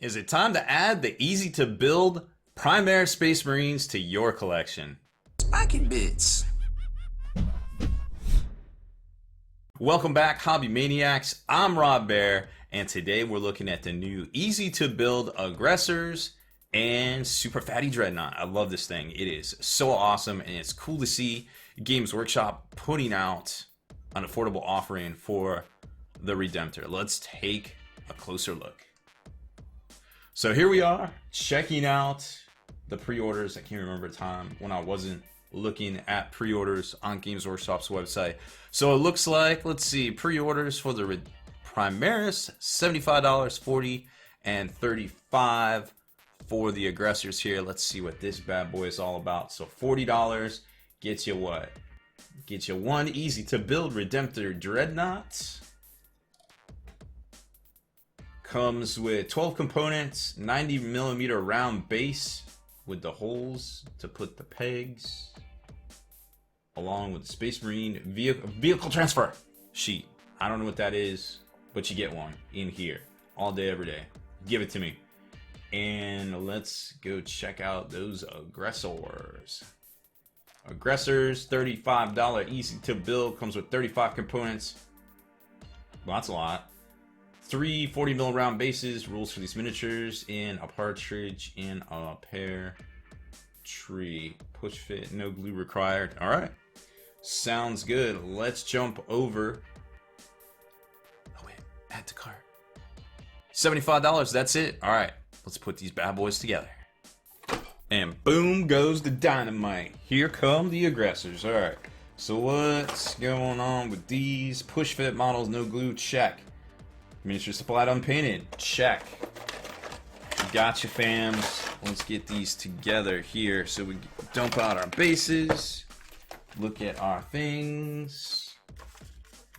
Is it time to add the easy to build Primaris Space Marines to your collection? Spiking bits. Welcome back, Hobby Maniacs. I'm Baer, and today we're looking at the new easy to build Aggressors and Super Fatty Dreadnought. I love this thing. It is so awesome, and it's cool to see Games Workshop putting out an affordable offering for the Redemptor. Let's take a closer look. So here we are, checking out the pre-orders. I can't remember a time when I wasn't looking at pre-orders on Games Workshop's website. So it looks like, let's see, pre-orders for the Primaris, $75, $40, and $35 for the Aggressors here. Let's see what this bad boy is all about. So $40 gets you what? Gets you one easy to build Redemptor Dreadnought. Comes with 12 components, 90mm round base with the holes to put the pegs, along with the Space Marine vehicle transfer sheet. I don't know what that is, but you get one in here all day, every day. Give it to me. And let's go check out those Aggressors. Aggressors, $35, easy to build, comes with 35 components. Well, that's a lot. 3 40mm round bases, rules for these miniatures, in a partridge, in a pear tree. Push fit, no glue required. All right, sounds good. Let's jump over. Oh wait, add to cart. $75, that's it. All right, let's put these bad boys together. And boom goes the dynamite. Here come the Aggressors. All right, so what's going on with these? Push fit models, no glue, check. Miniature supplied unpainted, check. Gotcha, fams. Let's get these together here. So we dump out our bases, look at our things.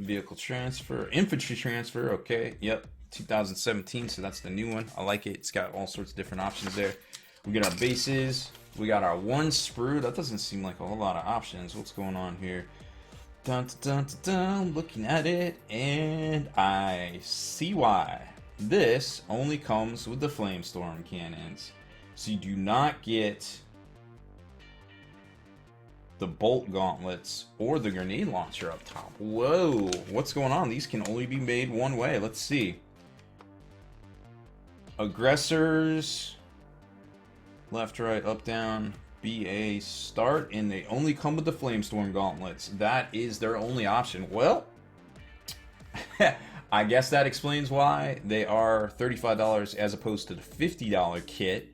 Vehicle transfer, infantry transfer, okay, yep, 2017, so that's the new one. I like it. It's got all sorts of different options there. We get our bases, we got our one sprue. That doesn't seem like a whole lot of options. What's going on here? Dun, dun, dun, dun, looking at it, and I see why. This only comes with the Flamestorm cannons. So you do not get the bolt gauntlets or the grenade launcher up top. Whoa, what's going on? These can only be made one way. Let's see. Aggressors, left, right, up, down, BA, start, and they only come with the Flamestorm gauntlets. That is their only option. Well, I guess that explains why they are $35 as opposed to the $50 kit.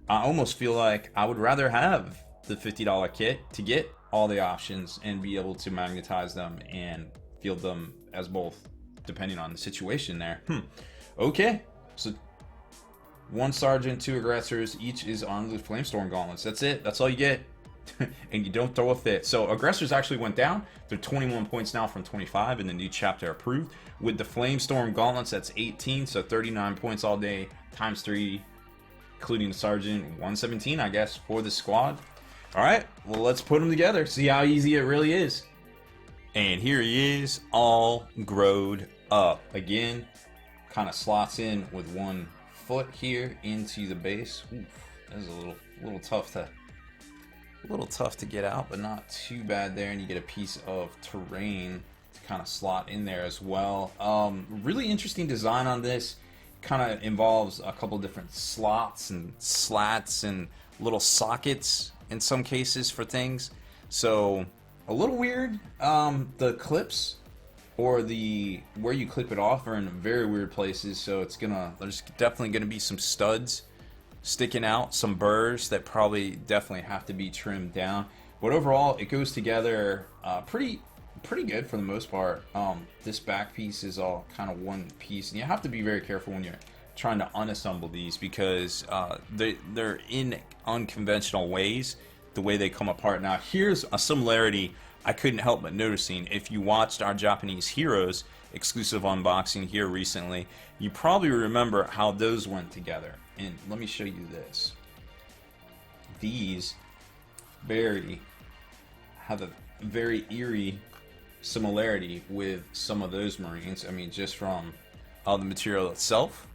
I almost feel like I would rather have the $50 kit to get all the options and be able to magnetize them and field them as both, depending on the situation there. Okay, so 1 sergeant, 2 aggressors, each is armed with Flamestorm gauntlets. That's it. That's all you get. And you don't throw a fit. So aggressors actually went down. They're 21 points now from 25 in the new chapter approved. With the Flamestorm gauntlets, that's 18, so 39 points all day times 3, including the sergeant, 117, I guess, for the squad. All right, well, let's put them together. See how easy it really is. And here he is, all growed up. Again, kind of slots in with 1 foot here into the base. Oof, that is a little tough to get out, but not too bad there. And you get a piece of terrain to kind of slot in there as well. Really interesting design on this. Kind of involves a couple different slots and slats and little sockets in some cases for things. So a little weird. The clips or where you clip it off are in very weird places, so there's definitely gonna be some studs sticking out, some burrs that probably definitely have to be trimmed down. But overall, it goes together pretty good for the most part. This back piece is all kind of one piece, and you have to be very careful when you're trying to unassemble these because they're in unconventional ways, the way they come apart. Now, here's a similarity I couldn't help but noticing. If you watched our Japanese Heroes exclusive unboxing here recently, you probably remember how those went together. And let me show you this. These have a very eerie similarity with some of those Marines. I mean, just from the material itself.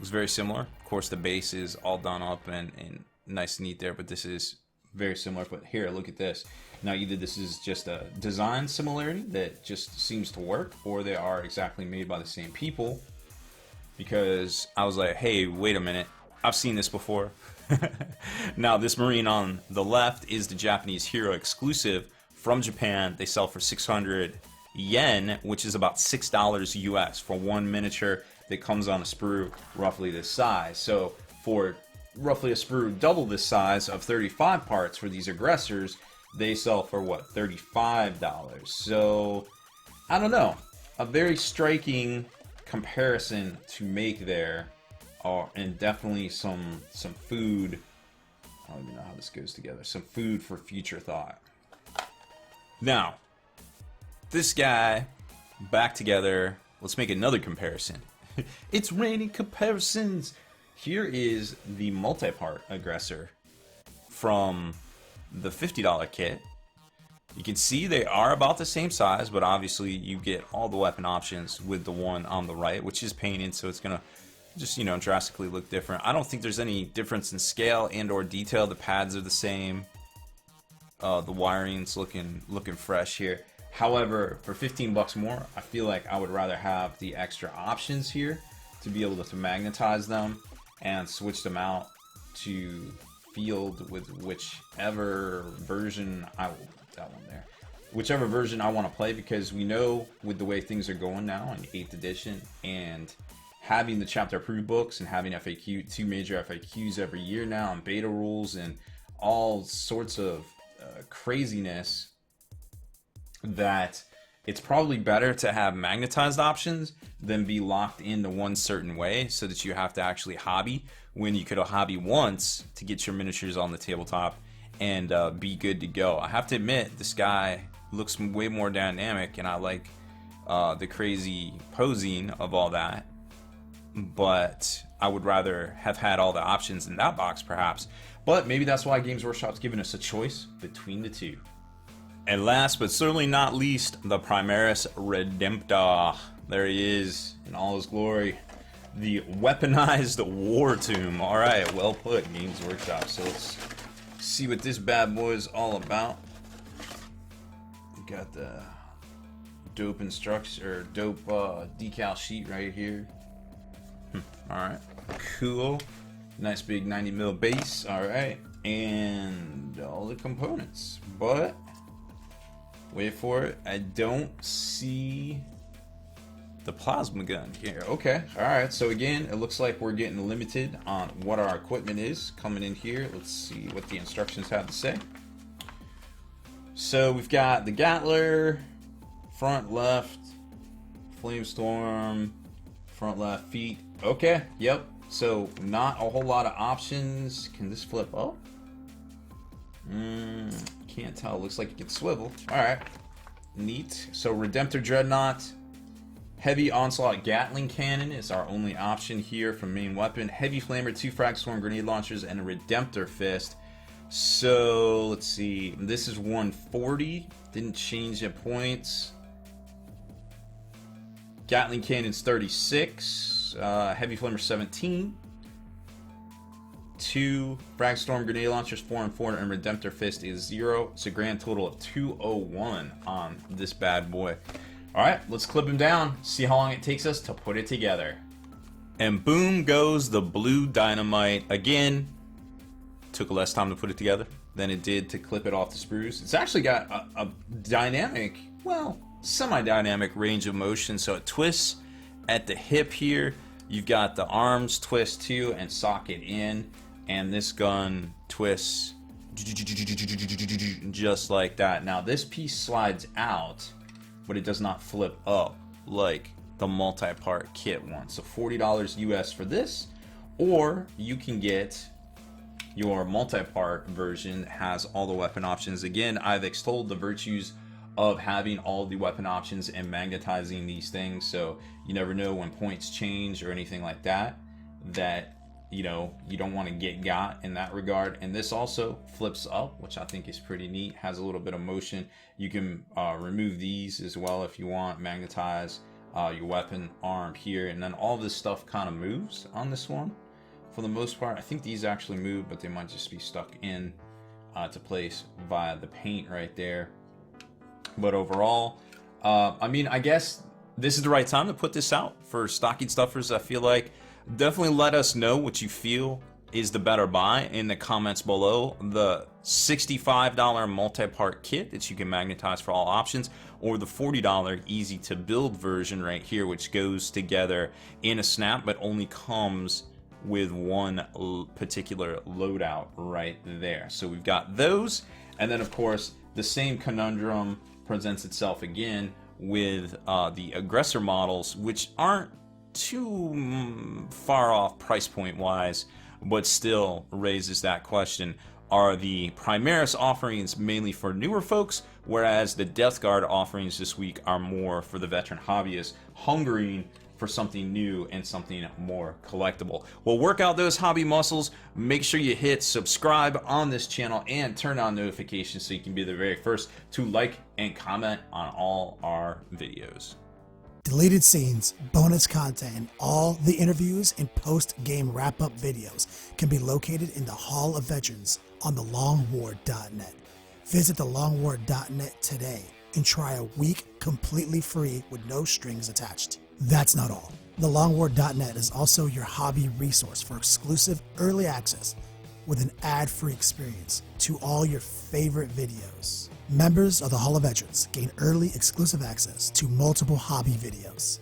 It's very similar. Of course, the base is all done up and nice and neat there, but this is very similar. But here, look at this. Now, either this is just a design similarity that just seems to work, or they are exactly made by the same people. Because I was like, hey, wait a minute. I've seen this before. Now, this Marine on the left is the Japanese Hero exclusive from Japan. They sell for 600 yen, which is about $6 US for one miniature that comes on a sprue roughly this size. So for roughly a sprue double this size of 35 parts for these Aggressors, they sell for what, $35. So I don't know, a very striking comparison to make there, and definitely some food. I don't even know how this goes together. Some food for future thought. Now, this guy back together. Let's make another comparison. It's raining comparisons. Here is the multi-part Aggressor from the $50 kit. You can see they are about the same size, but obviously you get all the weapon options with the one on the right, which is painted, so it's gonna just, you know, drastically look different. I don't think there's any difference in scale and or detail. The pads are the same. The wiring's looking fresh here. However, for 15 bucks more, I feel like I would rather have the extra options here to be able to magnetize them and switch them out to field with whichever version whichever version I want to play, because we know with the way things are going now in 8th edition and having the chapter approved books and having two major FAQs every year now and beta rules and all sorts of craziness, that it's probably better to have magnetized options than be locked into one certain way, so that you have to actually hobby when you could hobby once to get your miniatures on the tabletop and be good to go. I have to admit, this guy looks way more dynamic, and I like the crazy posing of all that, but I would rather have had all the options in that box perhaps. But maybe that's why Games Workshop's giving us a choice between the two. And last but certainly not least, the Primaris Redemptor. There he is in all his glory. The weaponized war tomb. Alright, well put, Games Workshop. So let's see what this bad boy is all about. We got the dope decal sheet right here. Alright, cool. Nice big 90mm base. Alright, and all the components. But wait for it, I don't see the plasma gun here. Okay, alright, so again, it looks like we're getting limited on what our equipment is coming in here. Let's see what the instructions have to say. So we've got the Gatler, front left, Flamestorm, front left, feet. Okay, yep, so not a whole lot of options. Can this flip up? Can't tell. Looks like it can swivel. Alright. Neat. So Redemptor Dreadnought. Heavy Onslaught Gatling Cannon is our only option here for main weapon. Heavy Flamer, 2 Frag Storm Grenade Launchers, and a Redemptor Fist. So, let's see. This is 140. Didn't change the points. Gatling Cannon's 36. Heavy Flamer 17. 2 Frag Storm Grenade Launchers, 4 and 4, and Redemptor Fist is 0. It's a grand total of 201 on this bad boy. Alright, let's clip him down, see how long it takes us to put it together. And boom goes the blue dynamite. Again, took less time to put it together than it did to clip it off the sprues. It's actually got a dynamic, well, semi-dynamic range of motion. So it twists at the hip here. You've got the arms twist too and socket in. And this gun twists just like that. Now this piece slides out, but it does not flip up like the multi-part kit one. So $40 US for this, or you can get your multi-part version that has all the weapon options. Again, I've extolled the virtues of having all the weapon options and magnetizing these things, so you never know when points change or anything like that, you know, you don't want to get got in that regard. And this also flips up, which I think is pretty neat, has a little bit of motion. You can remove these as well if you want, magnetize your weapon arm here, and then all this stuff kind of moves on this one for the most part. I think these actually move, but they might just be stuck in to place via the paint right there. But overall, I mean, I guess this is the right time to put this out for stocking stuffers. I feel like definitely let us know what you feel is the better buy in the comments below. The $65 multi-part kit that you can magnetize for all options, or the $40 easy to build version right here, which goes together in a snap but only comes with one particular loadout right there. So we've got those, and then of course the same conundrum presents itself again with the Aggressor models, which aren't too far off price point wise, but still raises that question. Are the Primaris offerings mainly for newer folks, whereas the Death Guard offerings this week are more for the veteran hobbyists hungering for something new and something more collectible? Well, work out those hobby muscles. Make sure you hit subscribe on this channel and turn on notifications so you can be the very first to like and comment on all our videos. Deleted scenes, bonus content, and all the interviews and post-game wrap-up videos can be located in the Hall of Veterans on thelongwar.net. Visit thelongwar.net today and try a week completely free with no strings attached. That's not all. Thelongwar.net is also your hobby resource for exclusive early access with an ad-free experience to all your favorite videos. Members of the Hall of Veterans gain early exclusive access to multiple hobby videos.